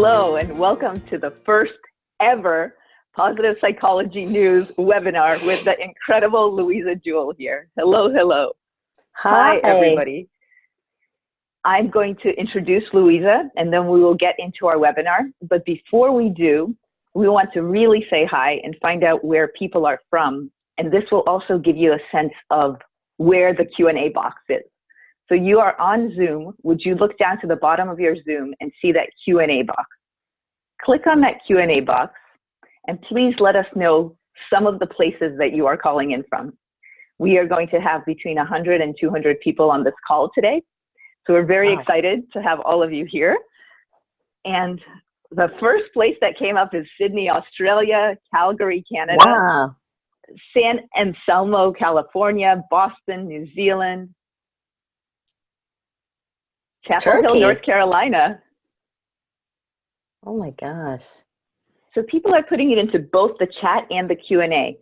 Hello, and welcome to the first ever Positive Psychology News webinar with the incredible Louisa Jewell here. Hello, hello. Hi, everybody. I'm going to introduce Louisa, and then we will get into our webinar. But before we do, we want to really say hi and find out where people are from. And this will also give you a sense of where the Q&A box is. So you are on Zoom. Would you look down to the bottom of your Zoom and see that Q&A box? Click on that Q&A box, and please let us know some of the places that you are calling in from. We are going to have between 100 and 200 people on this call today. So we're very excited to have all of you here. And the first place that came up is Sydney, Australia, Calgary, Canada, San Anselmo, California, Boston, New Zealand, Chapel Hill, North Carolina. Oh my gosh. So people are putting it into both the chat and the Q&A.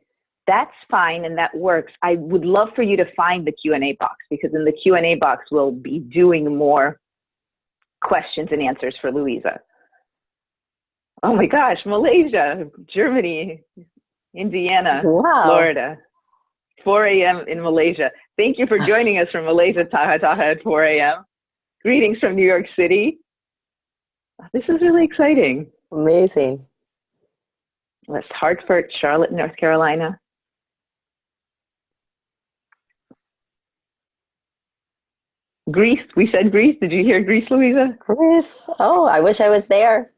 That's fine and that works. I would love for you to find the Q&A box, because in the Q&A box we'll be doing more questions and answers for Louisa. Oh my gosh, Malaysia, Germany, Indiana, Florida. 4 a.m. in Malaysia. Thank you for joining us from Malaysia, Taha at 4 a.m. Greetings from New York City. This is really exciting. Amazing. West Hartford, Charlotte, North Carolina. Greece, we said Greece. Did you hear Greece, Louisa? Greece. Oh, I wish I was there.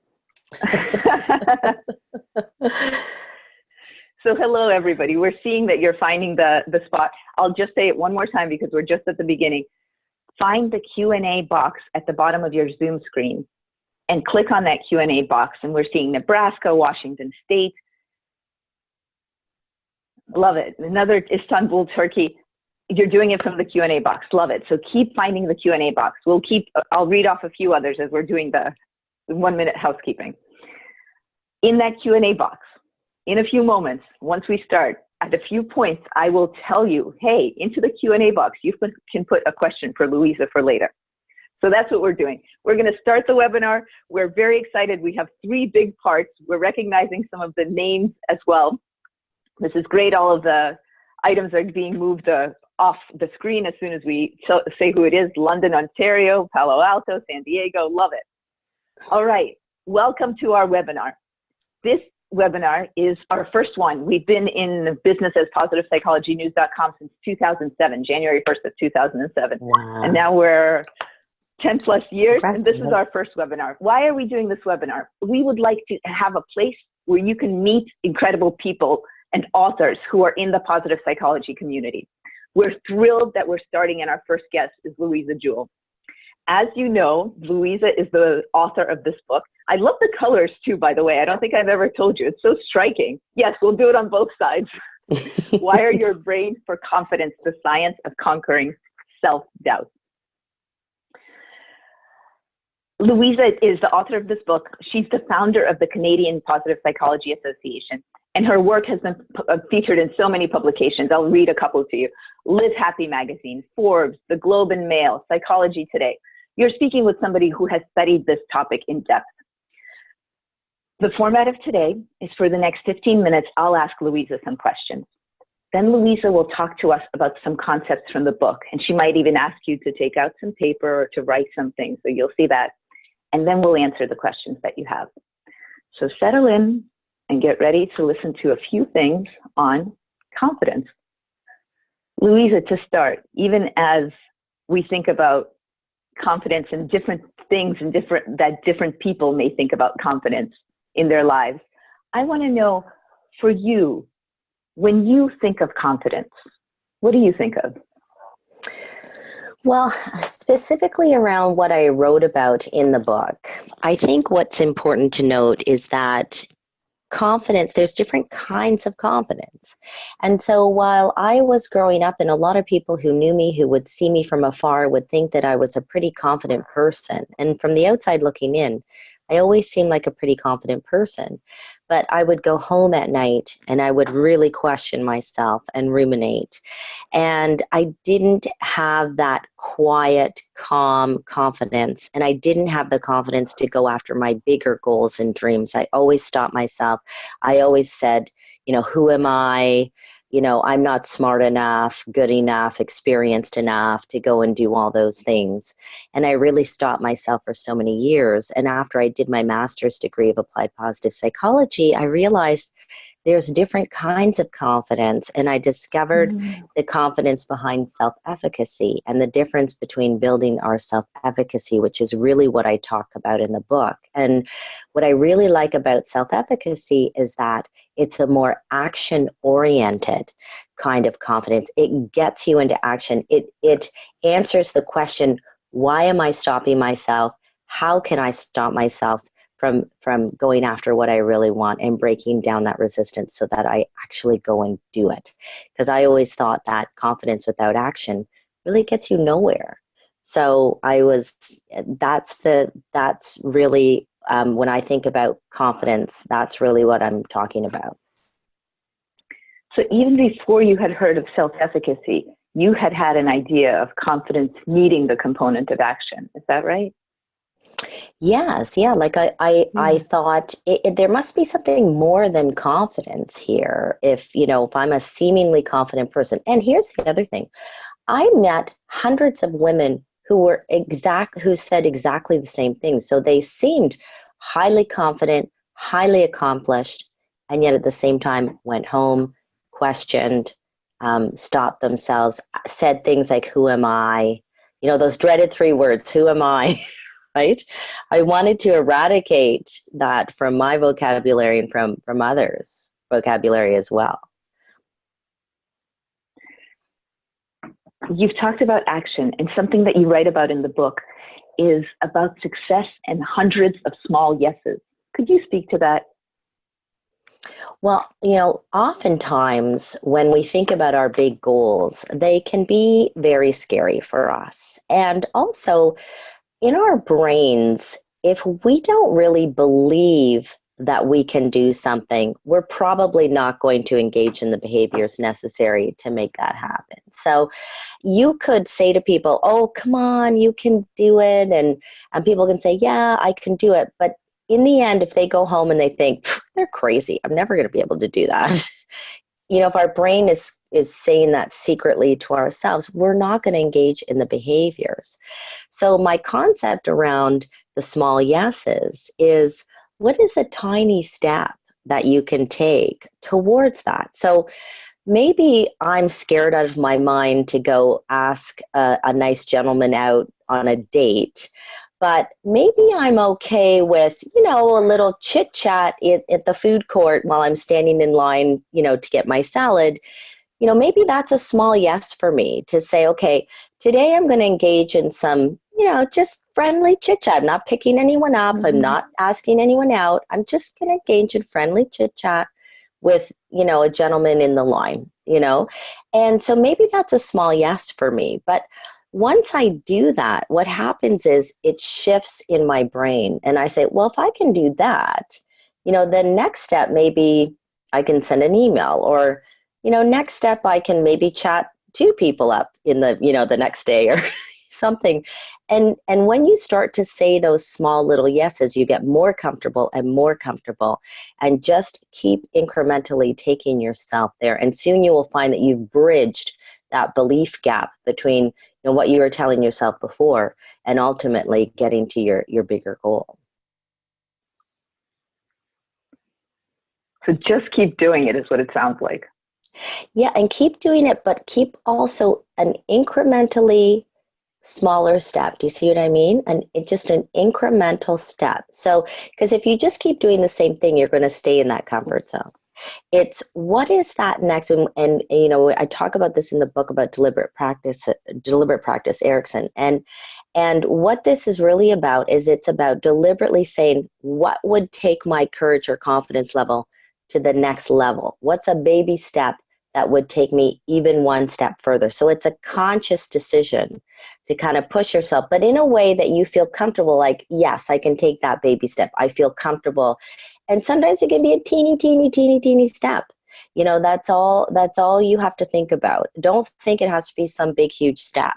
So hello, everybody. We're seeing that you're finding the spot. I'll just say it one more time because we're just at the beginning. Find the Q&A box at the bottom of your Zoom screen and click on that Q&A box. And we're seeing Nebraska, Washington State. Love it. Another Istanbul, Turkey. You're doing it from the Q&A box. Love it. So keep finding the Q&A box. I'll read off a few others as we're doing the 1-minute housekeeping. In that Q&A box, in a few moments, once we start, at a few points, I will tell you, hey, into the Q&A box, you can put a question for Louisa for later. So that's what we're doing. We're going to start the webinar. We're very excited. We have 3 big parts. We're recognizing some of the names as well. This is great. All of the items are being moved off the screen as soon as we say who it is. London, Ontario, Palo Alto, San Diego. Love it. All right. Welcome to our webinar. This webinar is our first one. We've been in business as PositivePsychologyNews-com since 2007, January 1st of 2007. Wow. And now we're 10 plus years, and this is our first webinar. Why are we doing this webinar? We would like to have a place where you can meet incredible people and authors who are in the positive psychology community. We're thrilled that we're starting, and our first guest is Louisa Jewell. As you know, Louisa is the author of this book. I love the colors too, by the way. I don't think I've ever told you. It's so striking. Yes, we'll do it on both sides. Wire your brain for confidence, the science of conquering self-doubt. Louisa is the author of this book. She's the founder of the Canadian Positive Psychology Association, and her work has been featured in so many publications. I'll read a couple to you. Live Happy Magazine, Forbes, The Globe and Mail, Psychology Today. You're speaking with somebody who has studied this topic in depth. The format of today is for the next 15 minutes, I'll ask Louisa some questions. Then Louisa will talk to us about some concepts from the book, and she might even ask you to take out some paper or to write something, so you'll see that. And then we'll answer the questions that you have. So settle in and get ready to listen to a few things on confidence. Louisa, to start, even as we think about confidence and different things and different people may think about confidence in their lives, I want to know, for you, when you think of confidence, what do you think of? Well, specifically around what I wrote about in the book, I think what's important to note is that confidence, there's different kinds of confidence. And so while I was growing up, and a lot of people who knew me, who would see me from afar, would think that I was a pretty confident person. And from the outside looking in, I always seemed like a pretty confident person. But I would go home at night and I would really question myself and ruminate. And I didn't have that quiet, calm confidence. And I didn't have the confidence to go after my bigger goals and dreams. I always stopped myself. I always said, who am I? I'm not smart enough, good enough, experienced enough to go and do all those things. And I really stopped myself for so many years. And after I did my master's degree of applied positive psychology, I realized there's different kinds of confidence. And I discovered the confidence behind self-efficacy and the difference between building our self-efficacy, which is really what I talk about in the book. And what I really like about self-efficacy is that it's a more action-oriented kind of confidence. It gets you into action. It answers the question, why am I stopping myself? How can I stop myself from going after what I really want and breaking down that resistance so that I actually go and do it? Because I always thought that confidence without action really gets you nowhere. So that's really, when I think about confidence, that's really what I'm talking about. So even before you had heard of self-efficacy, you had had an idea of confidence needing the component of action. Is that right? Yes, yeah. Like I thought there must be something more than confidence here. If I'm a seemingly confident person, and here's the other thing, I met hundreds of women who said exactly the same thing. So they seemed highly confident, highly accomplished, and yet at the same time went home, questioned, stopped themselves, said things like, who am I? Those dreaded 3 words, who am I? Right? I wanted to eradicate that from my vocabulary and from others' vocabulary as well. You've talked about action, and something that you write about in the book is about success and hundreds of small yeses. Could you speak to that? Well, oftentimes when we think about our big goals, they can be very scary for us. And also, in our brains, if we don't really believe that we can do something, we're probably not going to engage in the behaviors necessary to make that happen. So you could say to people, oh, come on, you can do it. And people can say, yeah, I can do it. But in the end, if they go home and they think, they're crazy, I'm never going to be able to do that. If our brain is saying that secretly to ourselves, we're not going to engage in the behaviors. So my concept around the small yeses is, what is a tiny step that you can take towards that? So maybe I'm scared out of my mind to go ask a nice gentleman out on a date, but maybe I'm okay with, a little chit chat at the food court while I'm standing in line, to get my salad. Maybe that's a small yes for me to say, okay, today I'm going to engage in some, just friendly chit chat. I'm not picking anyone up. I'm not asking anyone out. I'm just going to engage in friendly chit chat with, a gentleman in the line, And so maybe that's a small yes for me. But once I do that, what happens is it shifts in my brain. And I say, well, if I can do that, the next step, maybe I can send an email, or, next step, I can maybe chat 2 people up in the, the next day or something. And when you start to say those small little yeses, you get more comfortable and just keep incrementally taking yourself there. And soon you will find that you've bridged that belief gap between what you were telling yourself before and ultimately getting to your bigger goal. So just keep doing it is what it sounds like. Yeah, and keep doing it, but keep also an incrementally smaller step. Do you see what I mean? Just an incremental step. So, because if you just keep doing the same thing, you're going to stay in that comfort zone. It's what is that next, and I talk about this in the book about deliberate practice, Erickson, and what this is really about is it's about deliberately saying what would take my courage or confidence level to the next level. What's a baby step that would take me even one step further. So it's a conscious decision to kind of push yourself, but in a way that you feel comfortable, like, yes, I can take that baby step. I feel comfortable. And sometimes it can be a teeny, teeny, teeny, teeny step. You know, that's all you have to think about. Don't think it has to be some big, huge step.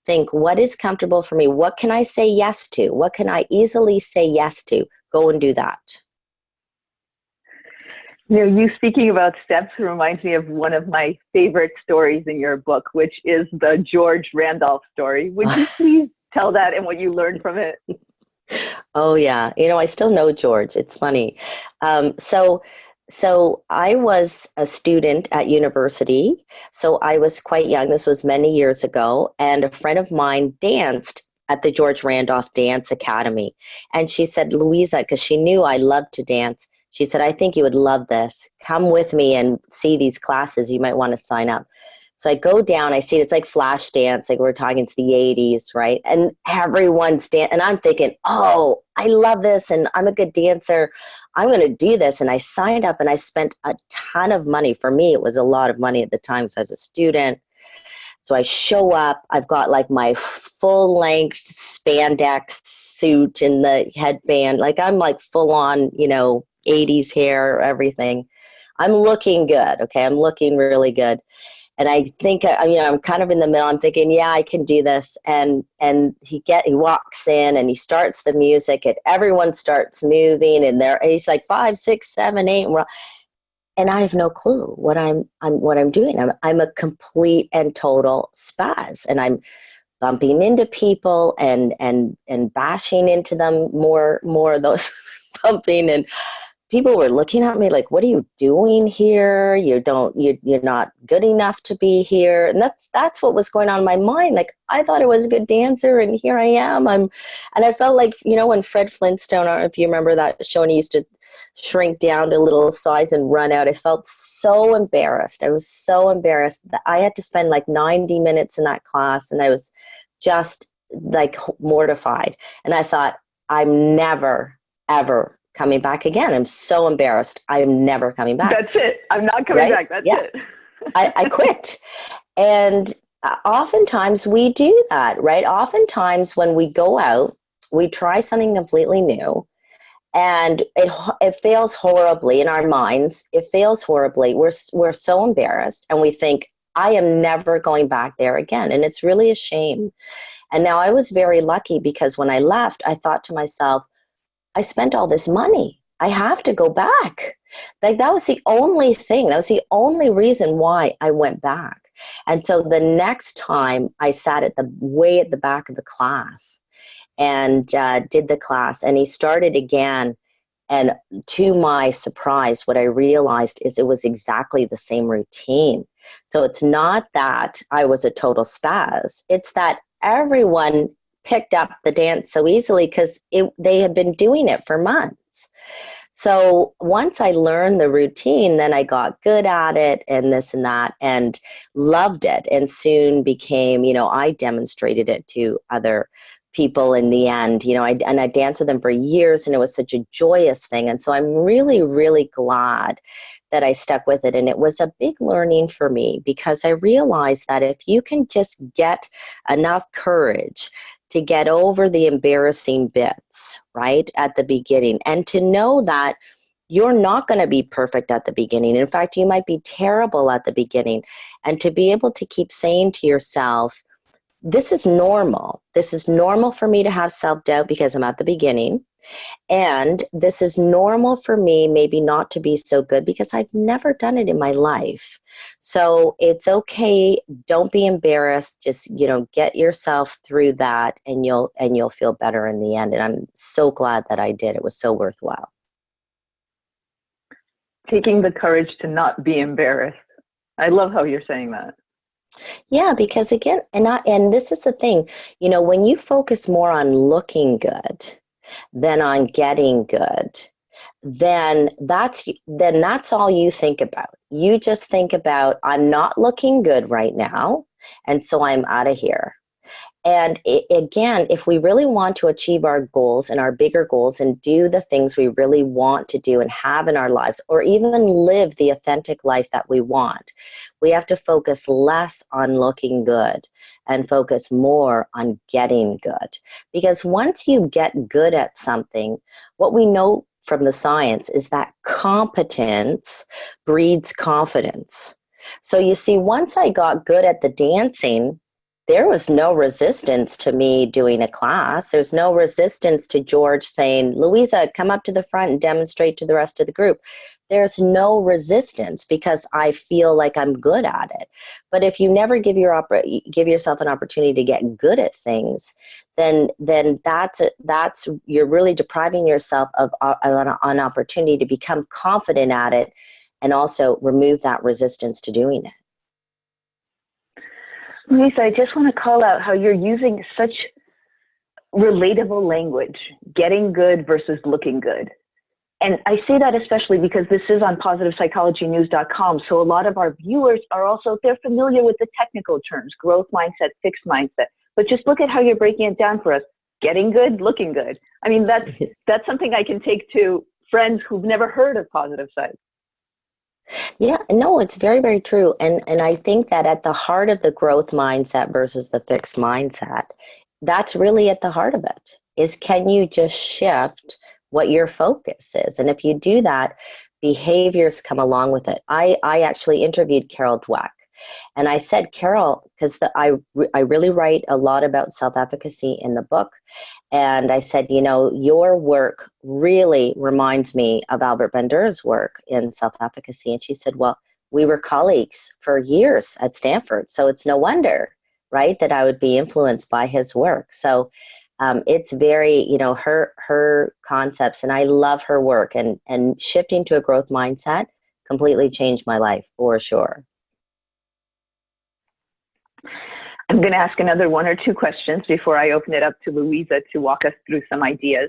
Think, what is comfortable for me? What can I say yes to? What can I easily say yes to? Go and do that. You know, you speaking about steps reminds me of one of my favorite stories in your book, which is the George Randolph story. Would you please tell that and what you learned from it? Oh, yeah. You know, I still know George. It's funny. So I was a student at university. So I was quite young. This was many years ago. And a friend of mine danced at the George Randolph Dance Academy. And she said, Louisa, because she knew I loved to dance, she said, I think you would love this. Come with me and see these classes. You might want to sign up. So I go down, I see it's like flash dance, like we're talking to the 80s, right? And everyone's dancing, and I'm thinking, oh, I love this, and I'm a good dancer. I'm going to do this. And I signed up, and I spent a ton of money. For me, it was a lot of money at the time because I was a student. So I show up, I've got like my full-length spandex suit and the headband. Like I'm like full on, you know, 80s hair, everything. I'm looking good, okay? I'm looking really good. And I think, you know, I'm kind of in the middle. I'm thinking, yeah, I can do this. And he walks in and he starts the music and everyone starts moving and he's like 5, 6, 7, 8. And I have no clue what I'm doing. I'm a complete and total spaz, and I'm bumping into people and bashing into them more of those bumping, and people were looking at me like, what are you doing here? You're not good enough to be here. And that's what was going on in my mind. Like, I thought I was a good dancer, and here I am. And I felt like, you know, when Fred Flintstone, I don't know if you remember that show, and he used to shrink down to little size and run out. I felt so embarrassed. I was so embarrassed that I had to spend like 90 minutes in that class, and I was just like mortified. And I thought, I'm never, ever coming back again. I'm so embarrassed. I'm never coming back. That's it. I'm not coming back. That's it. I quit. And oftentimes we do that, right? Oftentimes when we go out, we try something completely new, and it fails horribly in our minds. It fails horribly. We're so embarrassed, and we think, I am never going back there again. And it's really a shame. And now I was very lucky, because when I left, I thought to myself, I spent all this money. I have to go back. Like, that was the only thing. That was the only reason why I went back. And so the next time I sat way at the back of the class and did the class, and he started again. And to my surprise, what I realized is it was exactly the same routine. So it's not that I was a total spaz. It's that everyone picked up the dance so easily because they had been doing it for months. So once I learned the routine, then I got good at it and this and that, and loved it, and soon became, you know, I demonstrated it to other people in the end, you know, I danced with them for years, and it was such a joyous thing. And so I'm really, really glad that I stuck with it. And it was a big learning for me, because I realized that if you can just get enough courage to get over the embarrassing bits, right, at the beginning, and to know that you're not going to be perfect at the beginning. In fact, you might be terrible at the beginning. And to be able to keep saying to yourself, this is normal. This is normal for me to have self-doubt because I'm at the beginning. And this is normal for me maybe not to be so good because I've never done it in my life. So it's okay. Don't be embarrassed. Just, you know, get yourself through that, and you'll feel better in the end. And I'm so glad that I did. It was so worthwhile. Taking the courage to not be embarrassed. I love how you're saying that. Yeah, because again, and this is the thing, you know, when you focus more on looking good than on getting good, then that's all you think about. You just think about, I'm not looking good right now, and so I'm out of here. And again, if we really want to achieve our goals and our bigger goals and do the things we really want to do and have in our lives, or even live the authentic life that we want, we have to focus less on looking good and focus more on getting good. Because once you get good at something, what we know from the science is that competence breeds confidence. So you see, once I got good at the dancing, there was no resistance to me doing a class. There's no resistance to George saying, Louisa, come up to the front and demonstrate to the rest of the group. There's no resistance because I feel like I'm good at it. But if you never give yourself an opportunity to get good at things, then that's you're really depriving yourself of an opportunity to become confident at it and also remove that resistance to doing it. Louisa, I just want to call out how you're using such relatable language, getting good versus looking good. And I say that especially because this is on PositivePsychologyNews-com, so a lot of our viewers are also, they're familiar with the technical terms, growth mindset, fixed mindset, but just look at how you're breaking it down for us. Getting good, looking good. I mean, that's something I can take to friends who've never heard of positive psych. Yeah, no, it's very, very true. And I think that at the heart of the growth mindset versus the fixed mindset, that's really at the heart of it, is can you just shift what your focus is? And if you do that, behaviors come along with it. I actually interviewed Carol Dweck. And I said, Carol, because I really write a lot about self-efficacy in the book. And I said, you know, your work really reminds me of Albert Bandura's work in self-efficacy. And she said, well, we were colleagues for years at Stanford. So it's no wonder, right, that I would be influenced by his work. So it's very, you know, her concepts, and I love her work. And shifting to a growth mindset completely changed my life for sure. I'm going to ask another one or two questions before I open it up to Louisa to walk us through some ideas.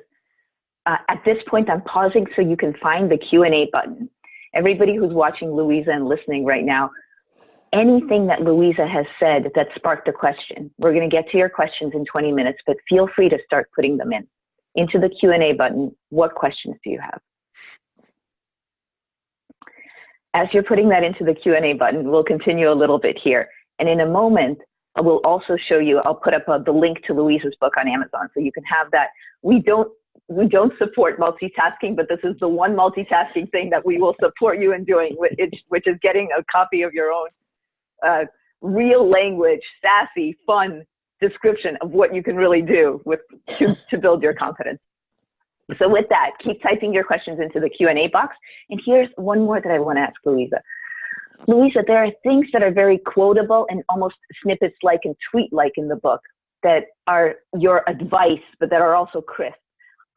At this point, I'm pausing so you can find the Q&A button. Everybody who's watching Louisa and listening right now, anything that Louisa has said that sparked a question, we're going to get to your questions in 20 minutes, but feel free to start putting them into the Q&A button. What questions do you have? As you're putting that into the Q&A button, we'll continue a little bit here. And in a moment, I will also show you, I'll put up the link to Louisa's book on Amazon so you can have that. We don't support multitasking, but this is the one multitasking thing that we will support you in doing, which is getting a copy of your own real language, sassy, fun description of what you can really do to build your confidence. So with that, keep typing your questions into the Q&A box. And here's one more that I want to ask Louisa. Louisa, there are things that are very quotable and almost snippets-like and tweet-like in the book that are your advice, but that are also crisp.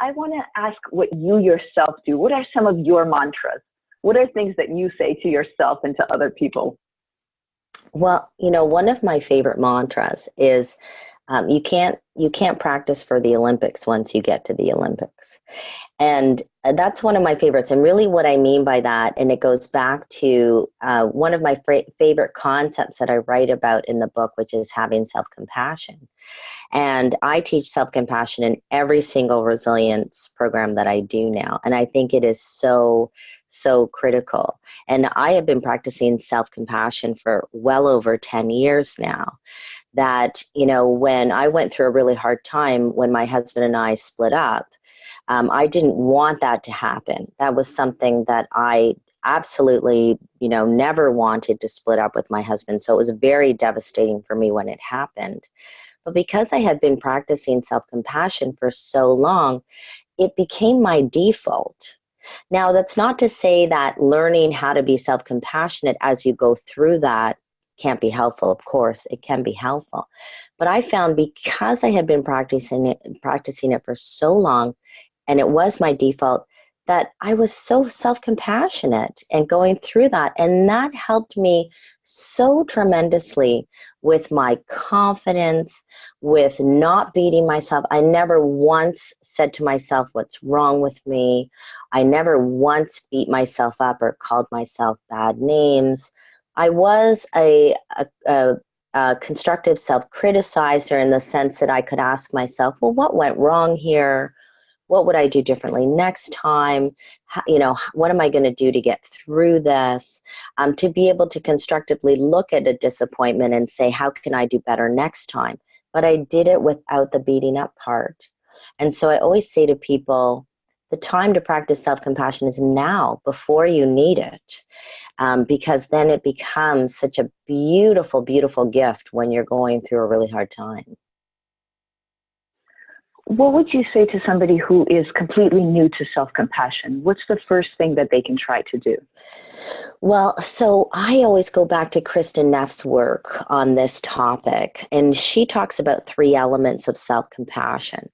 I want to ask what you yourself do. What are some of your mantras? What are things that you say to yourself and to other people? Well, you know, one of my favorite mantras is you can't practice for the Olympics once you get to the Olympics. And that's one of my favorites. And really what I mean by that, and it goes back to one of my favorite concepts that I write about in the book, which is having self-compassion. And I teach self-compassion in every single resilience program that I do now. And I think it is so, so critical. And I have been practicing self-compassion for well over 10 years now. That, you know, when I went through a really hard time when my husband and I split up, I didn't want that to happen. That was something that I absolutely, you know, never wanted to split up with my husband. So it was very devastating for me when it happened. But because I had been practicing self-compassion for so long, it became my default. Now, that's not to say that learning how to be self-compassionate as you go through that can't be helpful. Of course, it can be helpful. But I found because I had been practicing it for so long, and it was my default, that I was so self-compassionate and going through that. And that helped me so tremendously with my confidence, with not beating myself. I never once said to myself, what's wrong with me? I never once beat myself up or called myself bad names. I was a constructive self-criticizer in the sense that I could ask myself, well, what went wrong here? What would I do differently next time? What am I going to do to get through this? To be able to constructively look at a disappointment and say, how can I do better next time? But I did it without the beating up part. And so I always say to people, the time to practice self-compassion is now, before you need it. Because then it becomes such a beautiful, beautiful gift when you're going through a really hard time. What would you say to somebody who is completely new to self-compassion? What's the first thing that they can try to do? Well, so I always go back to Kristen Neff's work on this topic, and she talks about 3 elements of self-compassion.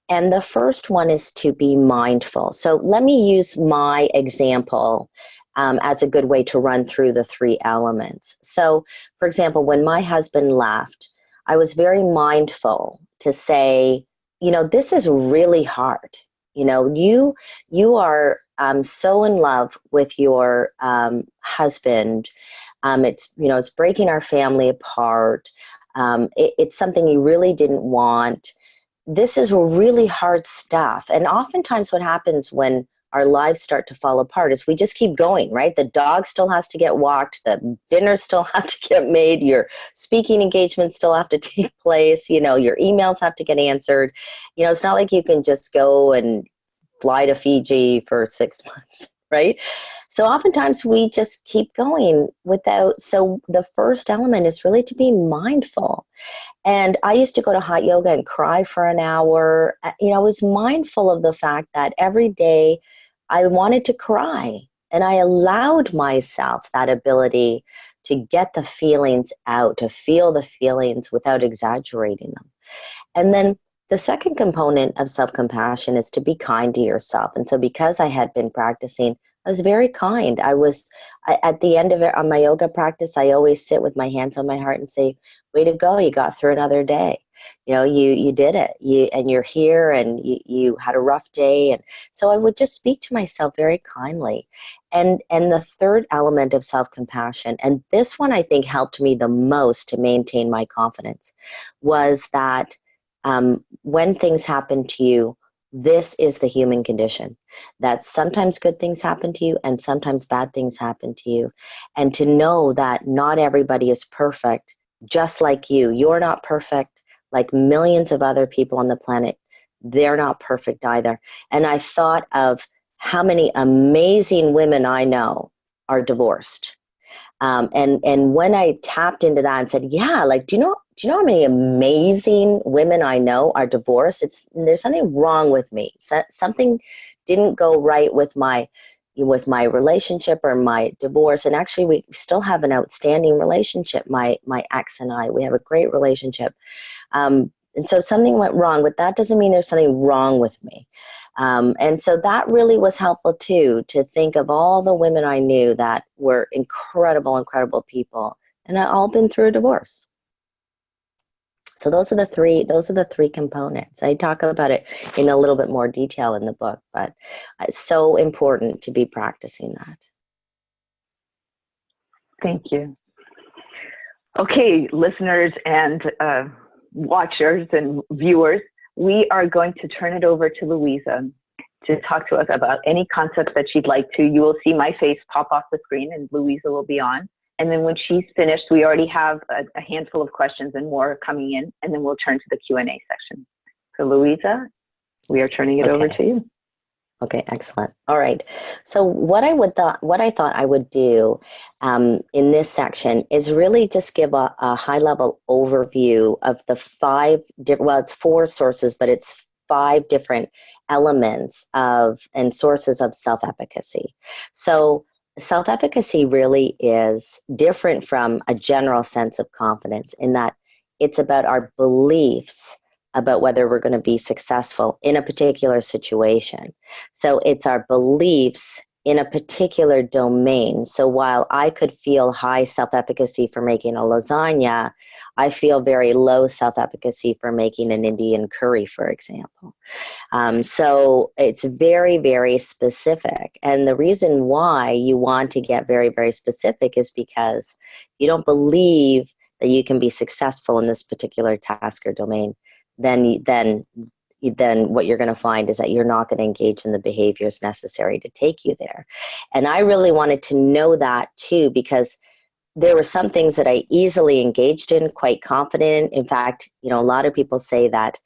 And the first one is to be mindful. So let me use my example as a good way to run through the 3 elements. So, for example, when my husband left, I was very mindful to say, this is really hard. You are so in love with your husband. It's breaking our family apart. It's something you really didn't want. This is really hard stuff. And oftentimes what happens when our lives start to fall apart is we just keep going, right? The dog still has to get walked, the dinner still have to get made, your speaking engagements still have to take place, your emails have to get answered. It's not like you can just go and fly to Fiji for 6 months, right? So oftentimes we just keep going so the first element is really to be mindful. And I used to go to hot yoga and cry for an hour. I was mindful of the fact that every day I wanted to cry, and I allowed myself that ability to get the feelings out, to feel the feelings without exaggerating them. And then the second component of self-compassion is to be kind to yourself. And so because I had been practicing, I was very kind. At the end of it, on my yoga practice, I always sit with my hands on my heart and say, way to go, you got through another day. You did it, and you're here, and you had a rough day. And so I would just speak to myself very kindly. And the third element of self-compassion, and this one I think helped me the most to maintain my confidence, was that when things happen to you, this is the human condition, that sometimes good things happen to you and sometimes bad things happen to you. And to know that not everybody is perfect, just like you. You're not perfect, like millions of other people on the planet. They're not perfect either. And I thought of how many amazing women I know are divorced. And when I tapped into that and said, yeah, do you know how many amazing women I know are divorced? There's something wrong with me. Something didn't go right with my relationship or my divorce. And actually, we still have an outstanding relationship. My ex and I, we have a great relationship. And so something went wrong, but that doesn't mean there's something wrong with me. And so that really was helpful too, to think of all the women I knew that were incredible, incredible people, and I've all been through a divorce. So those are the three components. I talk about it in a little bit more detail in the book, but it's so important to be practicing that. Thank you. Okay, listeners and watchers and viewers, we are going to turn it over to Louisa to talk to us about any concepts that she'd like to. You will see my face pop off the screen and Louisa will be on. And then when she's finished, we already have a handful of questions and more coming in, and then we'll turn to the Q&A section. So Louisa, we are turning it over to you. Okay, excellent. All right. So what I thought I would do in this section is really just give a high-level overview of the it's 4 sources, but it's 5 different elements and sources of self-efficacy. So self-efficacy really is different from a general sense of confidence in that it's about our beliefs about whether we're going to be successful in a particular situation. So it's our beliefs in a particular domain. So while I could feel high self-efficacy for making a lasagna, I feel very low self-efficacy for making an Indian curry, for example. So it's very, very specific. And the reason why you want to get very, very specific is because you don't believe that you can be successful in this particular task or domain, then what you're going to find is that you're not going to engage in the behaviors necessary to take you there. And I really wanted to know that too, because there were some things that I easily engaged in, quite confident in. In fact, a lot of people say that,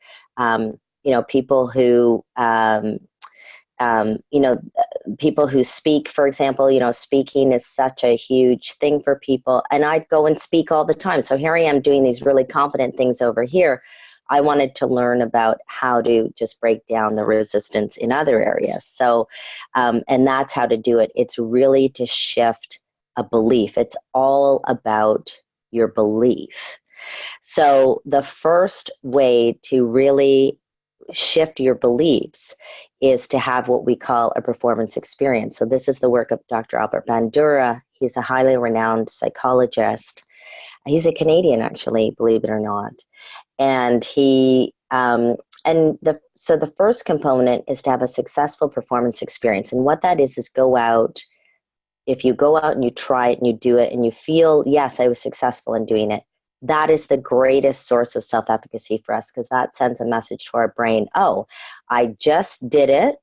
people who, people who speak, for example, speaking is such a huge thing for people. And I'd go and speak all the time. So here I am doing these really confident things over here. I wanted to learn about how to just break down the resistance in other areas. So, and that's how to do it. It's really to shift a belief. It's all about your belief. So the first way to really shift your beliefs is to have what we call a performance experience. So this is the work of Dr. Albert Bandura. He's a highly renowned psychologist. He's a Canadian, actually, believe it or not. And so the first component is to have a successful performance experience. And what that is go out. If you go out and you try it and you do it and you feel, yes, I was successful in doing it, that is the greatest source of self-efficacy for us, because that sends a message to our brain, oh, I just did it,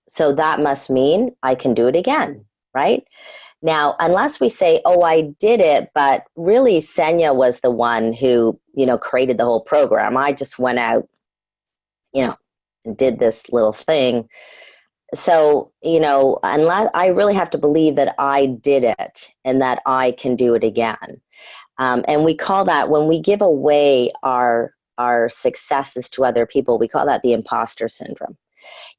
so that must mean I can do it again, right? Now, unless we say, oh, I did it, but really Senya was the one who, created the whole program. I just went out, and did this little thing. So, unless I really have to believe that I did it and that I can do it again. And we call that, when we give away our successes to other people, we call that the imposter syndrome.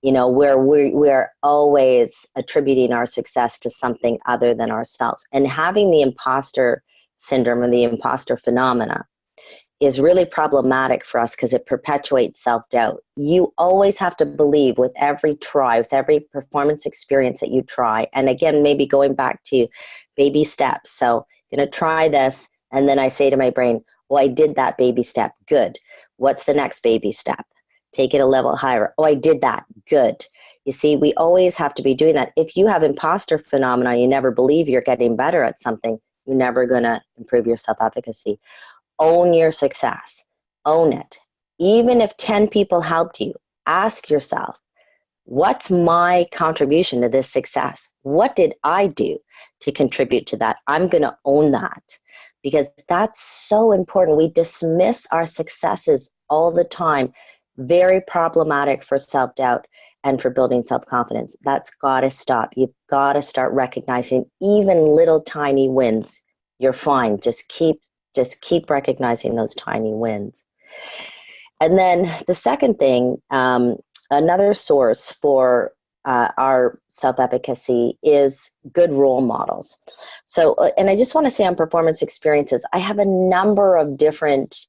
Where we're always attributing our success to something other than ourselves. And having the imposter syndrome or the imposter phenomena is really problematic for us because it perpetuates self-doubt. You always have to believe with every try, with every performance experience that you try. And again, maybe going back to baby steps. So I'm going to try this, and then I say to my brain, oh, I did that baby step. Good. What's the next baby step? Take it a level higher. Oh, I did that. Good. You see, we always have to be doing that. If you have imposter phenomena, you never believe you're getting better at something, you're never going to improve your self-efficacy. Own your success. Own it. Even if 10 people helped you, ask yourself, what's my contribution to this success? What did I do to contribute to that? I'm going to own that, because that's so important. We dismiss our successes all the time. Very problematic for self-doubt and for building self-confidence. That's got to stop. You've got to start recognizing even little tiny wins. You're fine. Just keep recognizing those tiny wins. And then the second thing, another source for our self-efficacy is good role models. So, and I just want to say on performance experiences, I have a number of different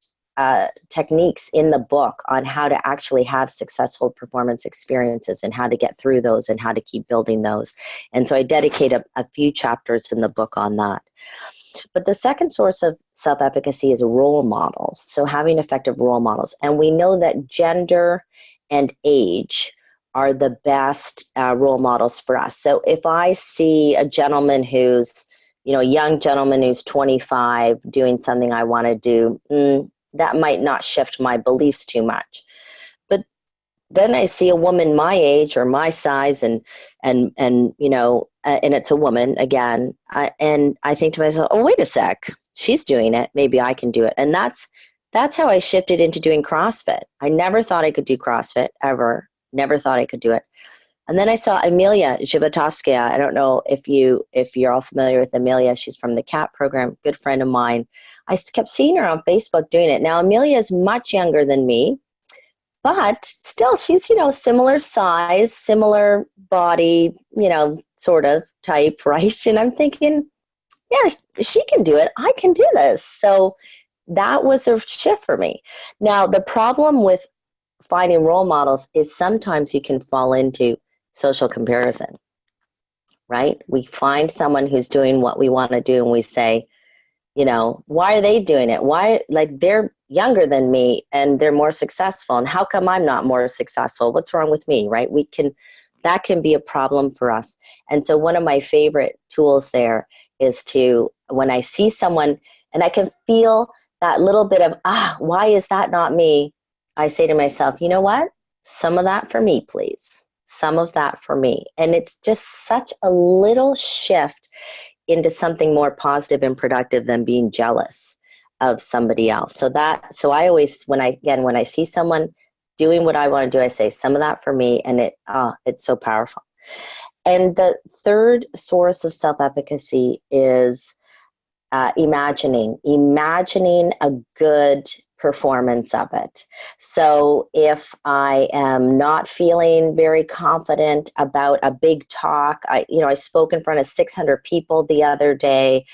techniques in the book on how to actually have successful performance experiences and how to get through those and how to keep building those. And so I dedicate a few chapters in the book on that. But the second source of self-efficacy is role models. So having effective role models. And we know that gender and age are the best role models for us. So if I see a gentleman who's, a young gentleman who's 25 doing something I want to do, that might not shift my beliefs too much. But then I see a woman my age or my size and it's a woman again, and I think to myself, oh, wait a sec, she's doing it, maybe I can do it. And that's how I shifted into doing CrossFit. I never thought I could do CrossFit, ever. Never thought I could do it. And then I saw Amelia Zhivatovskaya. I don't know if you're all familiar with Amelia. She's from the CAP program, good friend of mine. I kept seeing her on Facebook doing it. Now, Amelia is much younger than me, but still, she's, similar size, similar body, sort of type, right? And I'm thinking, yeah, she can do it. I can do this. So that was a shift for me. Now, the problem with finding role models is sometimes you can fall into social comparison, right? We find someone who's doing what we want to do and we say, why are they doing it? Why, they're younger than me and they're more successful, and how come I'm not more successful? What's wrong with me, right? That can be a problem for us. And so one of my favorite tools there is to, when I see someone and I can feel that little bit of, why is that not me? I say to myself, you know what? Some of that for me, please. Some of that for me. And it's just such a little shift into something more positive and productive than being jealous of somebody else. So I always, when I see someone doing what I want to do, I say some of that for me, and it's so powerful. And the third source of self-efficacy is imagining a good performance of it. So if I am not feeling very confident about a big talk, I spoke in front of 600 people the other day,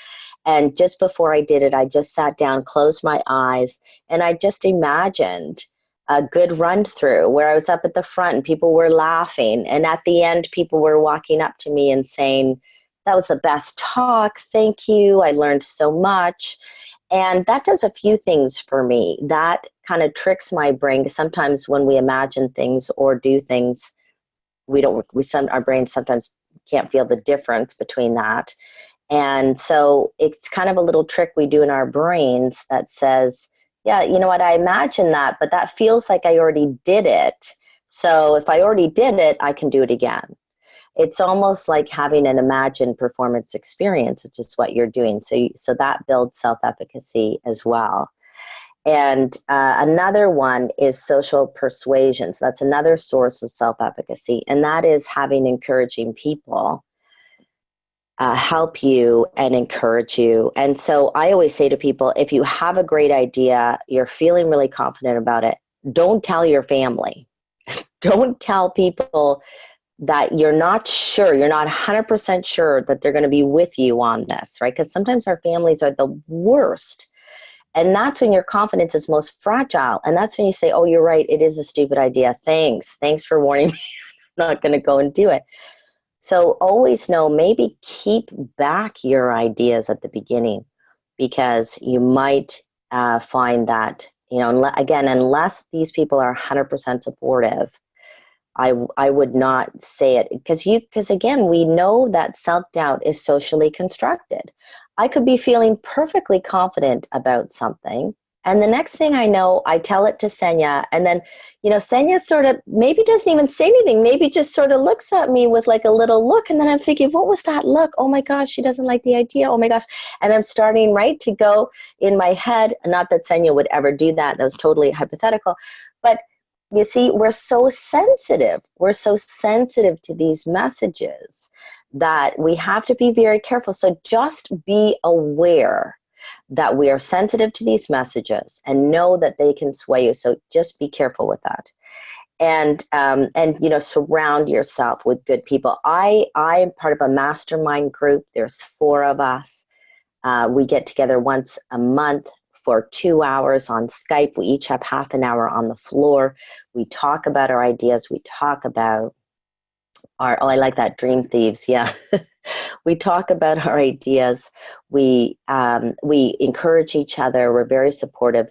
and just before I did it, I just sat down, closed my eyes, and I just imagined a good run through where I was up at the front and people were laughing, and at the end people were walking up to me and saying, "That was the best talk, thank you, I learned so much." And that does a few things for me. That kind of tricks my brain, because sometimes when we imagine things or do things, our brains sometimes can't feel the difference between that. And so it's kind of a little trick we do in our brains that says, yeah, you know what, I imagined that, but that feels like I already did it. So if I already did it, I can do it again. It's almost like having an imagined performance experience, which is what you're doing. So that builds self-efficacy as well. And another one is social persuasion. So that's another source of self-efficacy, and that is having encouraging people help you and encourage you. And so I always say to people, if you have a great idea, you're feeling really confident about it, don't tell your family. Don't tell people that you're not sure, you're not 100% sure that they're going to be with you on this, right? Because sometimes our families are the worst. And that's when your confidence is most fragile. And that's when you say, oh, you're right, it is a stupid idea. Thanks for warning me. I'm not going to go and do it. So always know, maybe keep back your ideas at the beginning, because you might find that, again, unless these people are 100% supportive, I would not say it, because again, we know that self-doubt is socially constructed. I could be feeling perfectly confident about something, and the next thing I know, I tell it to Senya, and then, Senya sort of maybe doesn't even say anything, maybe just sort of looks at me with like a little look, and then I'm thinking, what was that look? Oh my gosh, she doesn't like the idea. Oh my gosh. And I'm starting, right, to go in my head, not that Senya would ever do that. That was totally hypothetical. But you see, we're so sensitive. We're so sensitive to these messages that we have to be very careful. So just be aware that we are sensitive to these messages and know that they can sway you. So just be careful with that. And surround yourself with good people. I am part of a mastermind group. There's 4 of us. We get together once a month for 2 hours on Skype. We each have half an hour on the floor. We talk about our ideas. We talk about I like that, dream thieves, yeah. We talk about our ideas. We encourage each other. We're very supportive.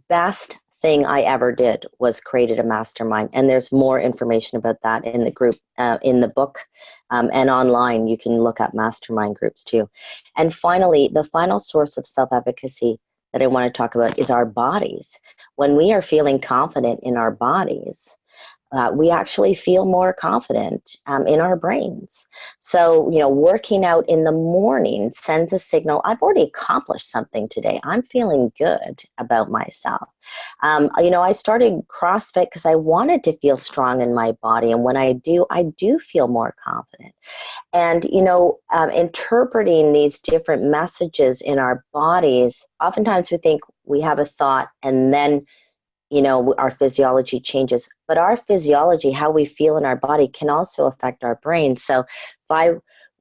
Best thing I ever did was created a mastermind, and there's more information about that in the group, in the book, and online. You can look up mastermind groups too. And finally, the final source of self-efficacy that I want to talk about is our bodies. When we are feeling confident in our bodies, we actually feel more confident in our brains. So, working out in the morning sends a signal, I've already accomplished something today. I'm feeling good about myself. I started CrossFit because I wanted to feel strong in my body. And when I do feel more confident. And, interpreting these different messages in our bodies, oftentimes we think we have a thought and then our physiology changes, but our physiology, how we feel in our body, can also affect our brain. So if I,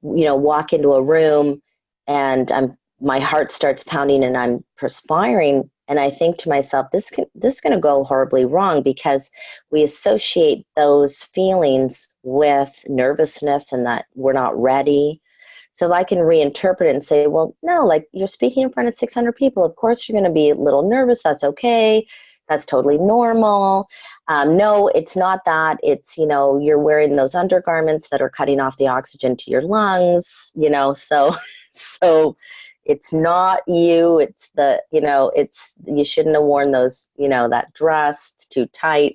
walk into a room and my heart starts pounding and I'm perspiring, and I think to myself, this is going to go horribly wrong, because we associate those feelings with nervousness and that we're not ready. So if I can reinterpret it and say, well, no, like, you're speaking in front of 600 people. Of course, you're going to be a little nervous. That's okay. That's totally normal. No, it's not that. It's, you're wearing those undergarments that are cutting off the oxygen to your lungs, so it's not you, it's the, it's, you shouldn't have worn those, that dress, it's too tight,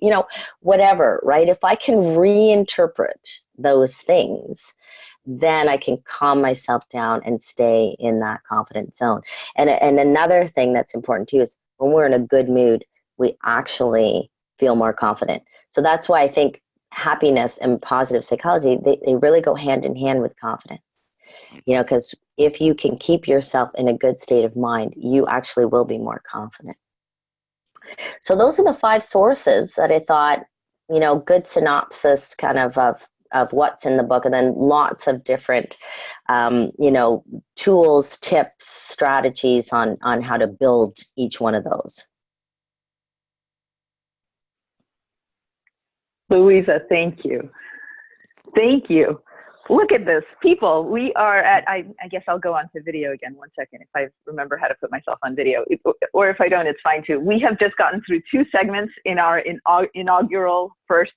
whatever, right? If I can reinterpret those things, then I can calm myself down and stay in that confident zone. And another thing that's important too is when we're in a good mood, we actually feel more confident. So that's why I think happiness and positive psychology, they really go hand in hand with confidence. Because if you can keep yourself in a good state of mind, you actually will be more confident. So those are the 5 sources that I thought, good synopsis kind of what's in the book, and then lots of different, tools, tips, strategies on how to build each one of those. Louisa, thank you. Thank you. Look at this. People, we are at, I guess I'll go on to video again 1 second if I remember how to put myself on video. Or if I don't, it's fine too. We have just gotten through 2 segments in our inaugural first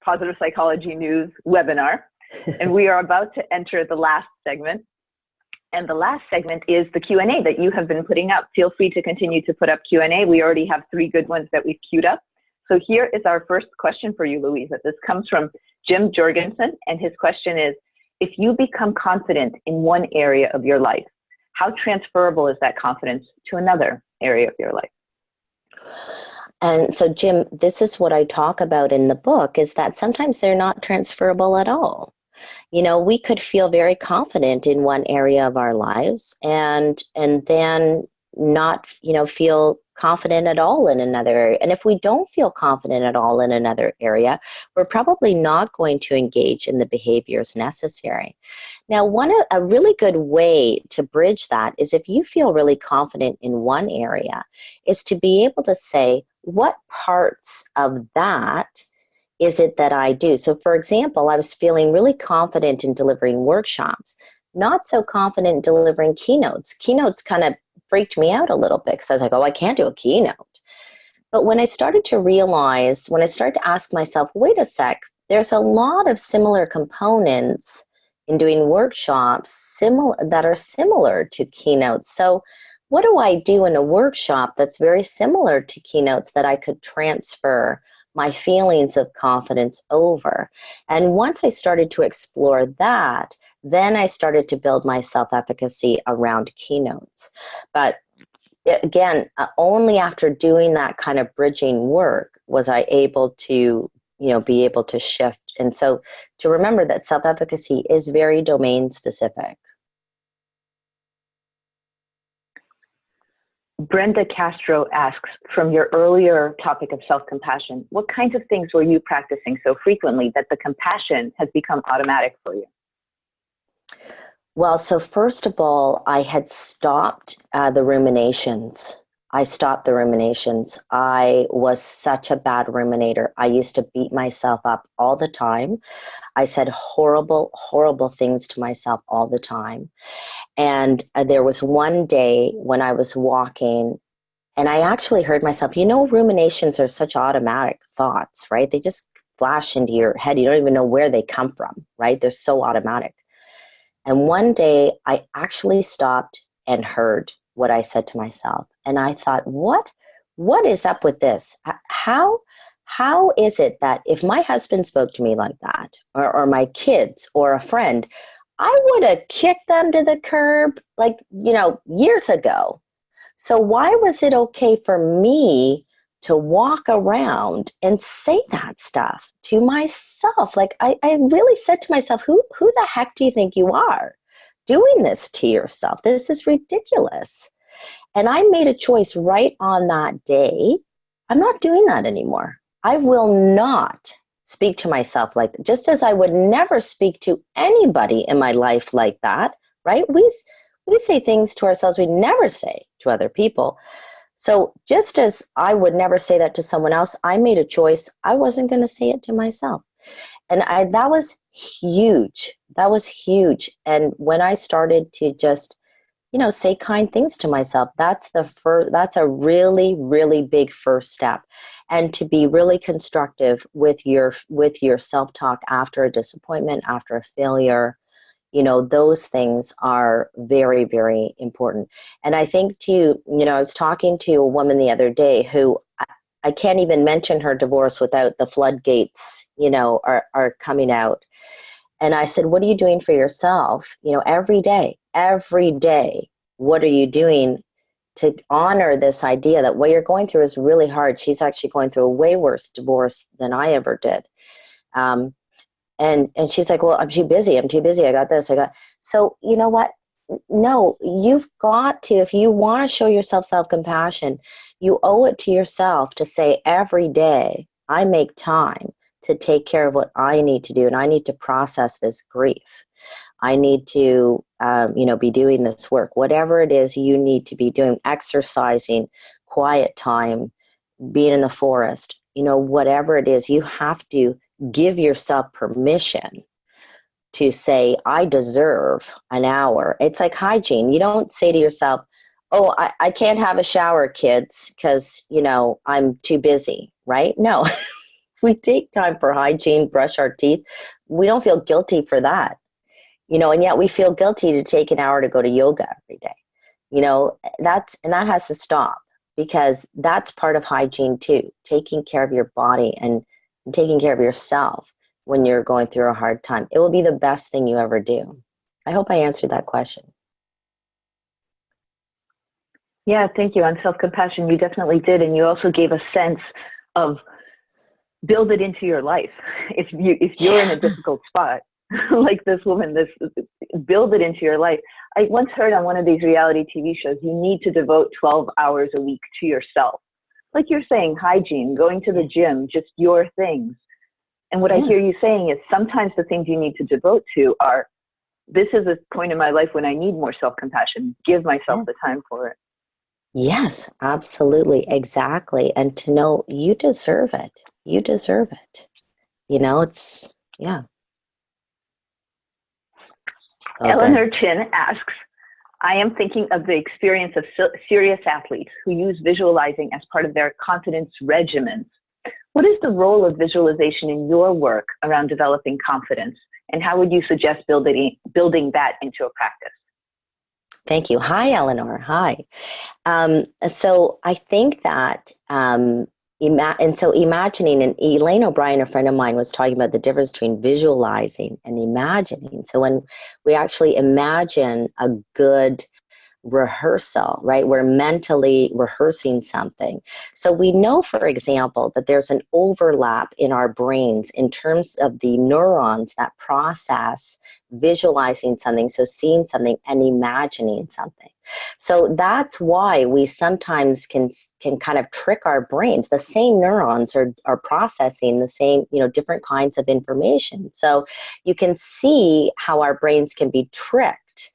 Positive Psychology News webinar. And we are about to enter the last segment. And the last segment is the Q&A that you have been putting up. Feel free to continue to put up Q&A. We already have 3 good ones that we've queued up. So here is our first question for you, Louisa. This comes from Jim Jorgensen, and his question is, if you become confident in one area of your life, how transferable is that confidence to another area of your life? And so, Jim, this is what I talk about in the book, is that sometimes they're not transferable at all. We could feel very confident in one area of our lives and then not, feel confident at all in another area. And if we don't feel confident at all in another area, we're probably not going to engage in the behaviors necessary. Now, a really good way to bridge that is, if you feel really confident in one area, is to be able to say, what parts of that is it that I do? So for example, I was feeling really confident in delivering workshops, not so confident in delivering keynotes. Keynotes kind of freaked me out a little bit because I was like, oh, I can't do a keynote. But when I started to realize, when I started to ask myself, wait a sec, there's a lot of similar components in doing workshops that are similar to keynotes. So what do I do in a workshop that's very similar to keynotes that I could transfer my feelings of confidence over? And once I started to explore that, then I started to build my self-efficacy around keynotes. But again, only after doing that kind of bridging work was I able to, be able to shift. And so to remember that self-efficacy is very domain specific. Brenda Castro asks, from your earlier topic of self-compassion, what kinds of things were you practicing so frequently that the compassion has become automatic for you? Well, so first of all, I had stopped the ruminations. I stopped the ruminations. I was such a bad ruminator. I used to beat myself up all the time. I said horrible, horrible things to myself all the time. And there was one day when I was walking, and I actually heard myself, ruminations are such automatic thoughts, right? They just flash into your head. You don't even know where they come from, right? They're so automatic. And one day I actually stopped and heard what I said to myself. And I thought, what is up with this? How is it that if my husband spoke to me like that, or my kids or a friend, I would have kicked them to the curb years ago. So why was it okay for me to walk around and say that stuff to myself? Like I really said to myself, who the heck do you think you are doing this to yourself? This is ridiculous. And I made a choice right on that day. I'm not doing that anymore. I will not speak to myself like that, just as I would never speak to anybody in my life like that, right? We say things to ourselves we never say to other people. So just as I would never say that to someone else, I made a choice. I wasn't going to say it to myself. And that was huge. That was huge. And when I started to just, say kind things to myself, that's a really, really big first step. And to be really constructive with your self-talk after a disappointment, after a failure, those things are very, very important. And I think too, I was talking to a woman the other day who I can't even mention her divorce without the floodgates, are coming out. And I said, what are you doing for yourself? Every day, what are you doing to honor this idea that what you're going through is really hard? She's actually going through a way worse divorce than I ever did. And she's like, well, I'm too busy. I got this. So you know what? No, you've got to, if you want to show yourself self-compassion, you owe it to yourself to say every day, I make time to take care of what I need to do, and I need to process this grief. I need to, be doing this work, whatever it is you need to be doing, exercising, quiet time, being in the forest, whatever it is, you have to give yourself permission to say, I deserve an hour. It's like hygiene. You don't say to yourself, oh, I can't have a shower, kids, because, I'm too busy, right? No, we take time for hygiene, brush our teeth. We don't feel guilty for that, and yet we feel guilty to take an hour to go to yoga every day. That has to stop, because that's part of hygiene too, taking care of your body and taking care of yourself when you're going through a hard time. It will be the best thing you ever do. I hope I answered that question. Yeah, thank you. On self-compassion, you definitely did. And you also gave a sense of build it into your life. If you're in a difficult spot, like this woman, build it into your life. I once heard on one of these reality TV shows, you need to devote 12 hours a week to yourself. Like you're saying, hygiene, going to the gym, just your things. And what I hear you saying is sometimes the things you need to devote to are, this is a point in my life when I need more self-compassion. Give myself the time for it. Yes, absolutely. Exactly. And to know you deserve it. You deserve it. It's, yeah. Okay. Eleanor Chin asks, I am thinking of the experience of serious athletes who use visualizing as part of their confidence regimens. What is the role of visualization in your work around developing confidence? And how would you suggest building that into a practice? Thank you. Hi, Eleanor. Hi. So I think that, imagining, and Elaine O'Brien, a friend of mine, was talking about the difference between visualizing and imagining. So when we actually imagine a good rehearsal, right? We're mentally rehearsing something. So we know, for example, that there's an overlap in our brains in terms of the neurons that process visualizing something, so seeing something and imagining something. So that's why we sometimes can kind of trick our brains. The same neurons are processing the same, different kinds of information. So you can see how our brains can be tricked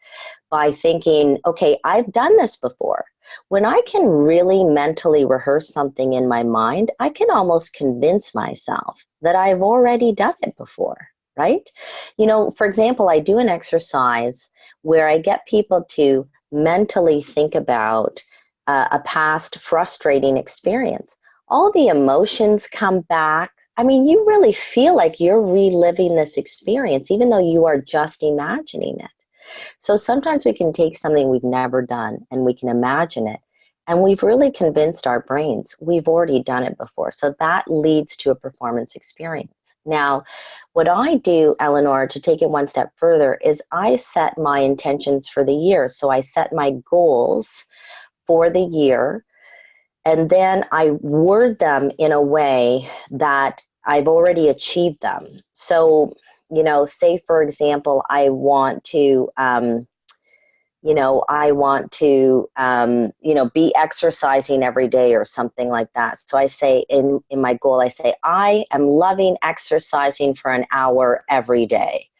by thinking, okay, I've done this before. When I can really mentally rehearse something in my mind, I can almost convince myself that I've already done it before, right? For example, I do an exercise where I get people to mentally think about a past frustrating experience. All the emotions come back. I mean, you really feel like you're reliving this experience, even though you are just imagining it. So sometimes we can take something we've never done and we can imagine it, and we've really convinced our brains we've already done it before. So that leads to a performance experience. Now, what I do, Eleanor, to take it one step further, is I set my intentions for the year. So I set my goals for the year, and then I word them in a way that I've already achieved them. So say, for example, I want to, be exercising every day or something like that. So I say in my goal, I say, I am loving exercising for an hour every day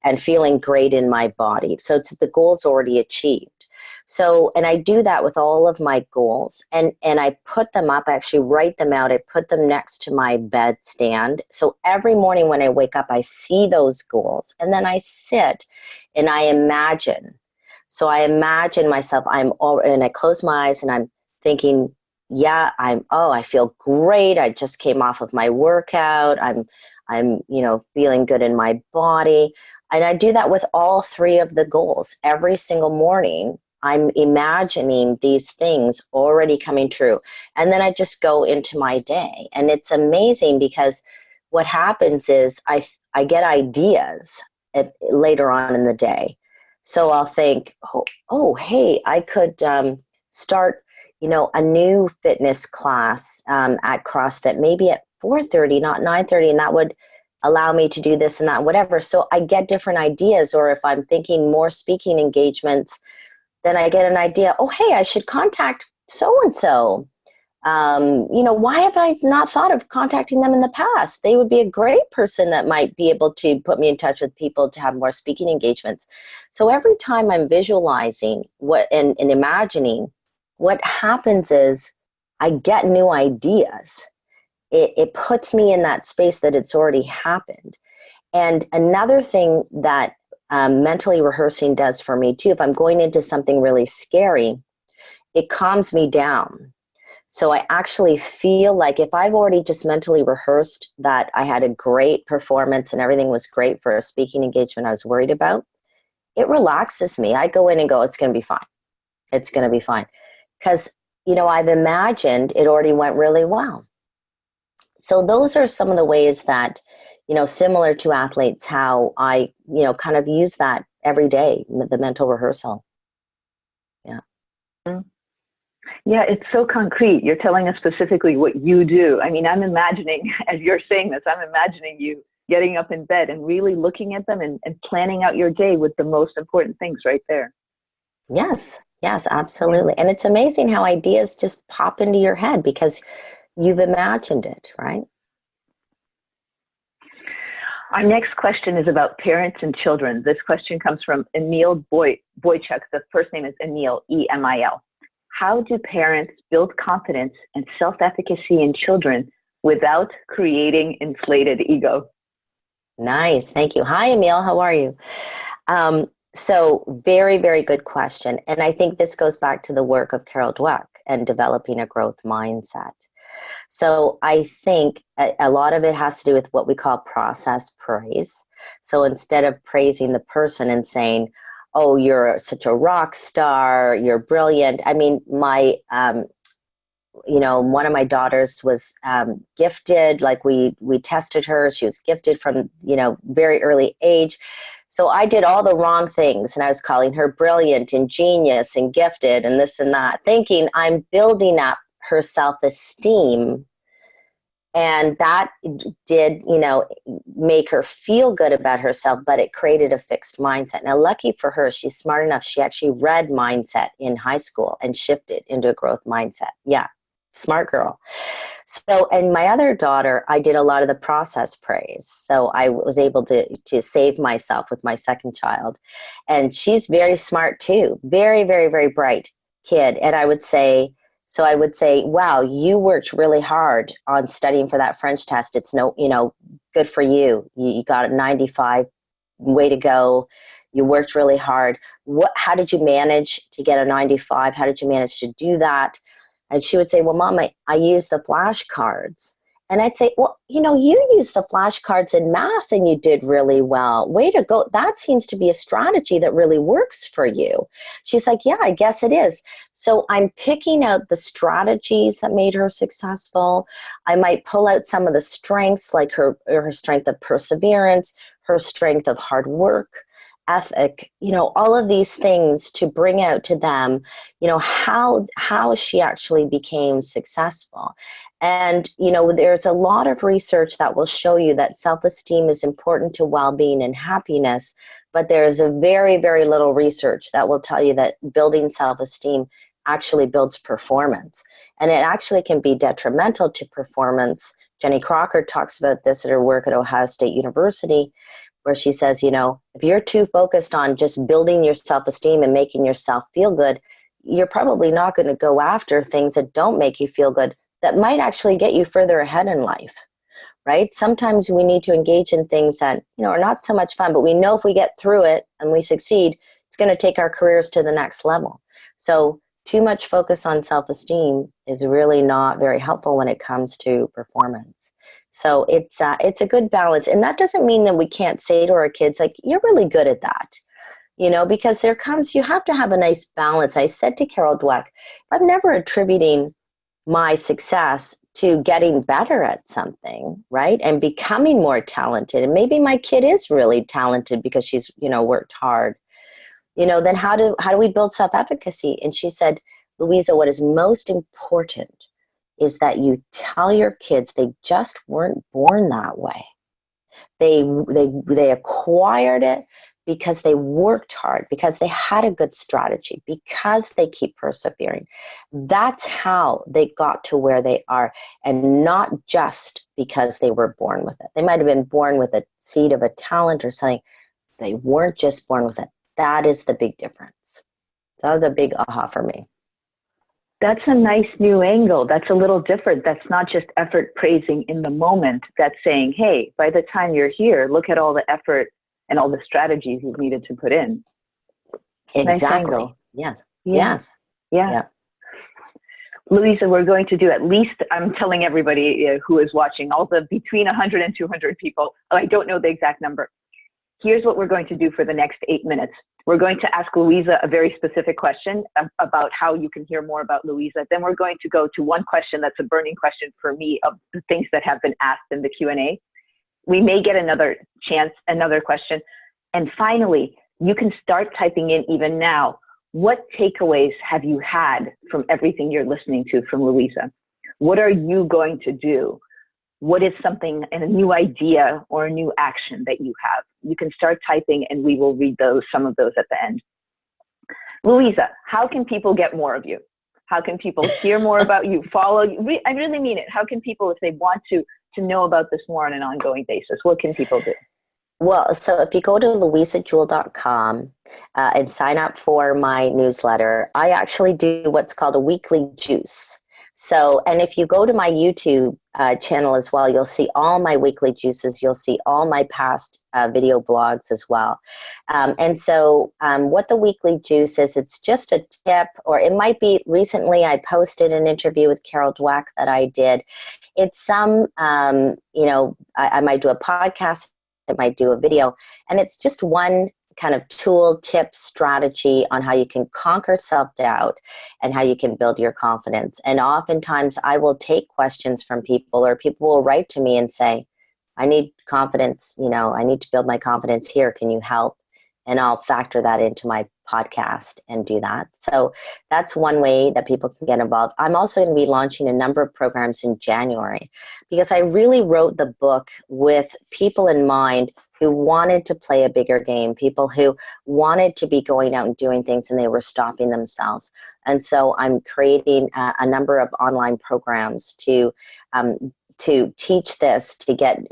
and feeling great in my body. So the goal's already achieved. So, and I do that with all of my goals, and I put them up, I actually write them out, I put them next to my bedstand. So every morning when I wake up, I see those goals, and then I sit and I imagine. So I imagine myself, and I close my eyes and I'm thinking, yeah, I feel great. I just came off of my workout. I'm feeling good in my body. And I do that with all three of the goals. Every single morning, I'm imagining these things already coming true. And then I just go into my day. And it's amazing because what happens is I get ideas later on in the day. So I'll think, oh hey, I could start, a new fitness class at CrossFit, maybe at 4:30, not 9:30, and that would allow me to do this and that, whatever. So I get different ideas, or if I'm thinking more speaking engagements, then I get an idea, oh, hey, I should contact so-and-so. Why have I not thought of contacting them in the past? They would be a great person that might be able to put me in touch with people to have more speaking engagements. So every time I'm visualizing and imagining, what happens is I get new ideas. It puts me in that space that it's already happened. And another thing that mentally rehearsing does for me too, if I'm going into something really scary, it calms me down. So I actually feel like if I've already just mentally rehearsed that I had a great performance and everything was great for a speaking engagement I was worried about, it relaxes me. I go in and go, it's going to be fine. It's going to be fine. Because, I've imagined it already went really well. So those are some of the ways that, similar to athletes, how I, kind of use that every day, the mental rehearsal. Yeah. Yeah, it's so concrete. You're telling us specifically what you do. I mean, I'm imagining, as you're saying this, I'm imagining you getting up in bed and really looking at them and planning out your day with the most important things right there. Yes, absolutely. And it's amazing how ideas just pop into your head because you've imagined it, right? Our next question is about parents and children. This question comes from Emil Boychuk. The first name is Emil, E-M-I-L. How do parents build confidence and self-efficacy in children without creating inflated ego? Nice. Thank you. Hi, Emil. How are you? So very, very good question. And I think this goes back to the work of Carol Dweck and developing a growth mindset. So I think a lot of it has to do with what we call process praise. So instead of praising the person and saying, oh, you're such a rock star, you're brilliant. I mean, one of my daughters was gifted, like we tested her. She was gifted from, very early age. So I did all the wrong things, and I was calling her brilliant and genius and gifted and this and that, thinking I'm building up her self-esteem. And that did, make her feel good about herself, but it created a fixed mindset. Now, lucky for her, she's smart enough. She actually read mindset in high school and shifted into a growth mindset. Yeah, smart girl. So, and my other daughter, I did a lot of the process praise. So I was able to save myself with my second child. And she's very smart too. Very, very, very bright kid. And I would say, wow, you worked really hard on studying for that French test. It's good for you. You got a 95, way to go. You worked really hard. How did you manage to get a 95? How did you manage to do that? And she would say, well, Mom, I used the flashcards. And I'd say, well, you used the flashcards in math and you did really well. Way to go. That seems to be a strategy that really works for you. She's like, yeah, I guess it is. So I'm picking out the strategies that made her successful. I might pull out some of the strengths, like her strength of perseverance, her strength of hard work, ethic, all of these things to bring out to them, how she actually became successful. And, there's a lot of research that will show you that self-esteem is important to well-being and happiness, but there's a very, very little research that will tell you that building self-esteem actually builds performance. And it actually can be detrimental to performance. Jenny Crocker talks about this at her work at Ohio State University, where she says, if you're too focused on just building your self-esteem and making yourself feel good, you're probably not going to go after things that don't make you feel good, that might actually get you further ahead in life, right? Sometimes we need to engage in things that, are not so much fun, but we know if we get through it and we succeed, it's going to take our careers to the next level. So too much focus on self-esteem is really not very helpful when it comes to performance. So it's a good balance. And that doesn't mean that we can't say to our kids, like, you're really good at that. Because you have to have a nice balance. I said to Carol Dweck, I'm never attributing my success to getting better at something, right? And becoming more talented. And maybe my kid is really talented because she's, worked hard. Then how do we build self-efficacy? And she said, Louisa, what is most important is that you tell your kids they just weren't born that way. They acquired it because they worked hard, because they had a good strategy, because they keep persevering. That's how they got to where they are, and not just because they were born with it. They might have been born with a seed of a talent or something. They weren't just born with it. That is the big difference. That was a big aha for me. That's a nice new angle. That's a little different. That's not just effort praising in the moment. That's saying, hey, by the time you're here, look at all the effort and all the strategies you've needed to put in. Exactly. Nice. Yes. Yeah. Louisa, we're going to do at least, I'm telling everybody who is watching, all the between 100 and 200 people, I don't know the exact number. Here's what we're going to do for the next 8 minutes. We're going to ask Louisa a very specific question about how you can hear more about Louisa. Then we're going to go to one question that's a burning question for me of the things that have been asked in the Q&A. We may get another chance, another question. And finally, you can start typing in even now, what takeaways have you had from everything you're listening to from Louisa? What are you going to do? What is something and a new idea or a new action that you have? You can start typing and we will read some of those at the end. Louisa, how can people get more of you? How can people hear more about you, follow you? I really mean it. How can people, if they want to know about this more on an ongoing basis, what can people do? Well, so if you go to louisajewell.com and sign up for my newsletter, I actually do what's called a weekly juice. So, and if you go to my YouTube channel as well, you'll see all my weekly juices. You'll see all my past video blogs as well. And so what the weekly juice is, it's just a tip, or it might be, recently I posted an interview with Carol Dweck that I did. It's some, I might do a podcast, I might do a video, and it's just one kind of tool, tip, strategy on how you can conquer self-doubt and how you can build your confidence. And oftentimes I will take questions from people, or people will write to me and say, I need confidence, I need to build my confidence here. Can you help? And I'll factor that into my podcast and do that. So that's one way that people can get involved. I'm also going to be launching a number of programs in January, because I really wrote the book with people in mind who wanted to play a bigger game, people who wanted to be going out and doing things and they were stopping themselves. And so I'm creating a number of online programs to teach this, to get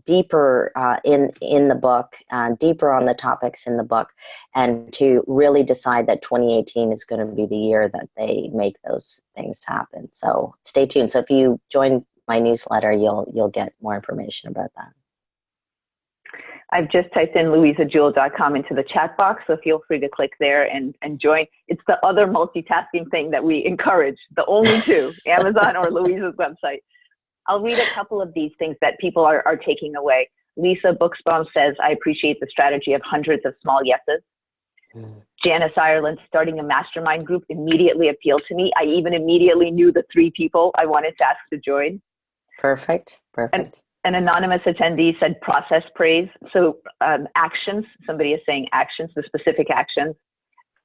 deeper in the book, deeper on the topics in the book, and to really decide that 2018 is going to be the year that they make those things happen. So stay tuned. So if you join my newsletter, you'll get more information about that. I've just typed in louisajewell.com into the chat box, so feel free to click there and join. It's the other multitasking thing that we encourage, the only two, Amazon or Louisa's website. I'll read a couple of these things that people are taking away. Lisa Buxbaum says, I appreciate the strategy of hundreds of small yeses. Janice Ireland, starting a mastermind group immediately appealed to me. I even immediately knew the 3 people I wanted to ask to join. Perfect. An anonymous attendee said process praise. So actions, somebody is saying actions, the specific actions,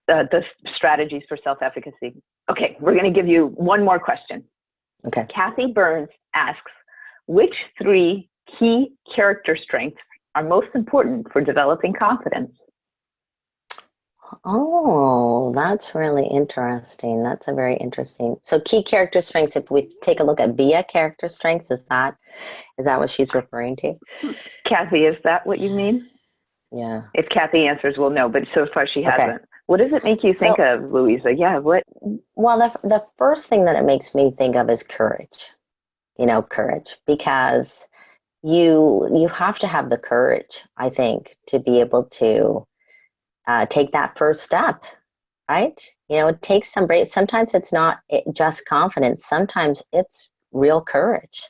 the strategies for self-efficacy. Okay, we're going to give you one more question. Okay. Kathy Burns asks, which 3 key character strengths are most important for developing confidence? Oh, that's really interesting. That's a very interesting. So key character strengths, if we take a look at VIA character strengths, is that what she's referring to? Kathy, is that what you mean? Yeah. If Kathy answers, we'll know, but so far she hasn't. Okay. What does it make you think of, Louisa? Yeah, what? Well, the first thing that it makes me think of is courage. Courage, because you have to have the courage, I think, to be able to take that first step, right? It takes some brave. Sometimes it's not just confidence. Sometimes it's real courage.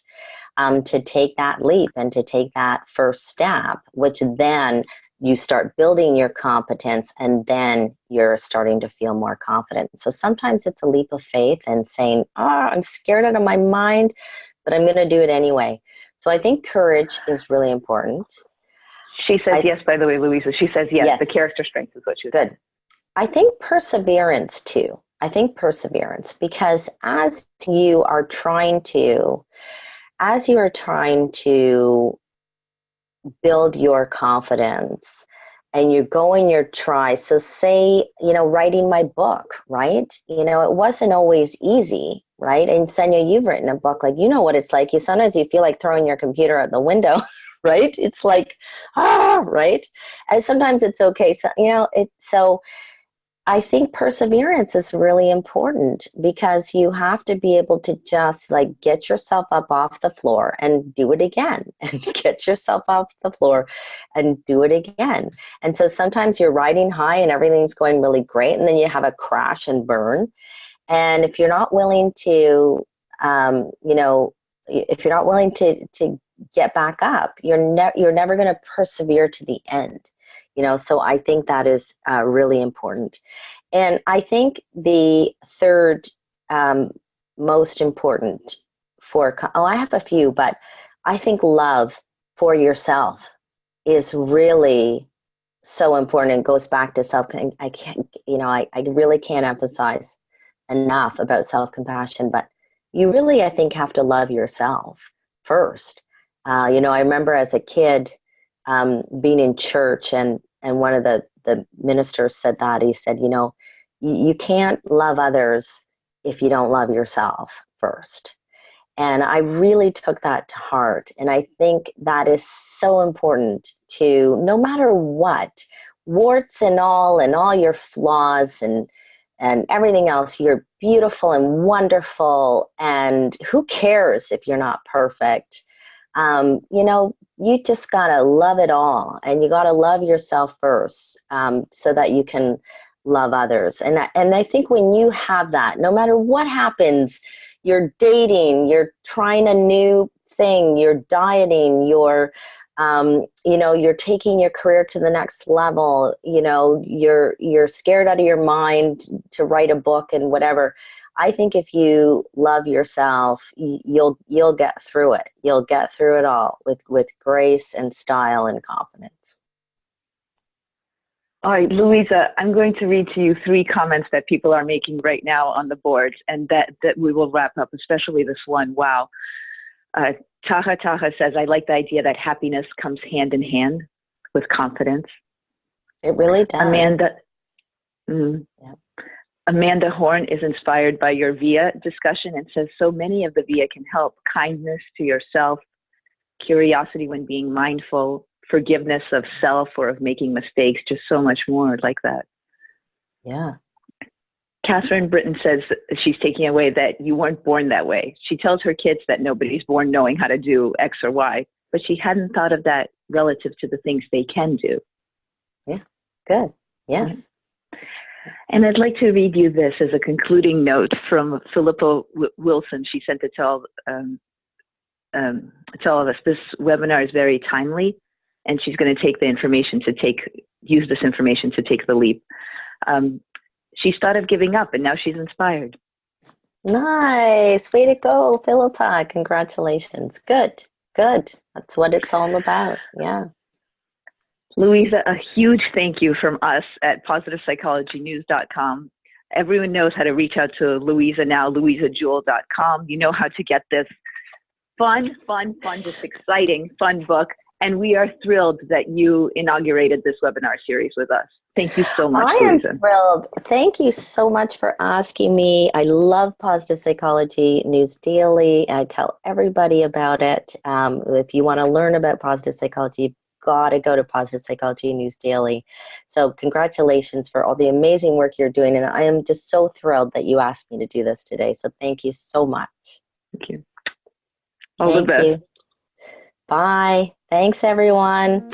to take that leap and to take that first step, which then you start building your competence, and then you're starting to feel more confident. So sometimes it's a leap of faith and saying, I'm scared out of my mind, but I'm going to do it anyway. So I think courage is really important. She says yes, by the way, Louisa. She says yes. The character strength is what she was saying. Good. I think perseverance too. I think perseverance, because as you are trying to build your confidence and you're going your try. So say, writing my book, right? It wasn't always easy, right? And Senya, you've written a book, like, what it's like. Sometimes you feel like throwing your computer out the window, right? It's like, right? And sometimes it's okay. So, so I think perseverance is really important, because you have to be able to just get yourself up off the floor and do it again, and get yourself off the floor and do it again. And so sometimes you're riding high and everything's going really great, and then you have a crash and burn. And if you're not willing to, if you're not willing to get back up, you're never going to persevere to the end. So I think that is really important. And I think the third most important I have a few, but I think love for yourself is really so important. It goes back to I really can't emphasize enough about self-compassion, but you really, I think, have to love yourself first. I remember as a kid being in church, and one of the ministers said that. He said, you can't love others if you don't love yourself first. And I really took that to heart. And I think that is so important to, no matter what, warts and all your flaws and everything else, you're beautiful and wonderful. And who cares if you're not perfect? You just got to love it all, and you got to love yourself first, so that you can love others. And I think when you have that, no matter what happens, you're dating, you're trying a new thing, you're dieting, you're taking your career to the next level, you're scared out of your mind to write a book and whatever. I think if you love yourself, you'll get through it. You'll get through it all with grace and style and confidence. All right, Louisa, I'm going to read to you 3 comments that people are making right now on the boards, and that we will wrap up, especially this one. Wow. Taha says, I like the idea that happiness comes hand in hand with confidence. It really does. Amanda Horn is inspired by your VIA discussion and says, so many of the VIA can help: kindness to yourself, curiosity when being mindful, forgiveness of self or of making mistakes, just so much more like that. Yeah. Catherine Britton says she's taking away that you weren't born that way. She tells her kids that nobody's born knowing how to do X or Y, but she hadn't thought of that relative to the things they can do. Yeah, good. Yes. And I'd like to read you this as a concluding note from Philippa Wilson. She sent it to all of us. This webinar is very timely, and she's going to take the information use this information to take the leap. She's thought of giving up, and now she's inspired. Nice. Way to go, Philippa. Congratulations. Good. That's what it's all about. Yeah. Louisa, a huge thank you from us at PositivePsychologyNews.com. Everyone knows how to reach out to Louisa now, LouisaJewell.com. You know how to get this fun, just exciting, fun book. And we are thrilled that you inaugurated this webinar series with us. Thank you so much, Louisa. I am thrilled. Thank you so much for asking me. I love Positive Psychology News Daily. I tell everybody about it. If you want to learn about positive psychology, you've got to go to Positive Psychology News Daily. So congratulations for all the amazing work you're doing. And I am just so thrilled that you asked me to do this today. So thank you so much. Thank you. All the best. Bye. Thanks, everyone.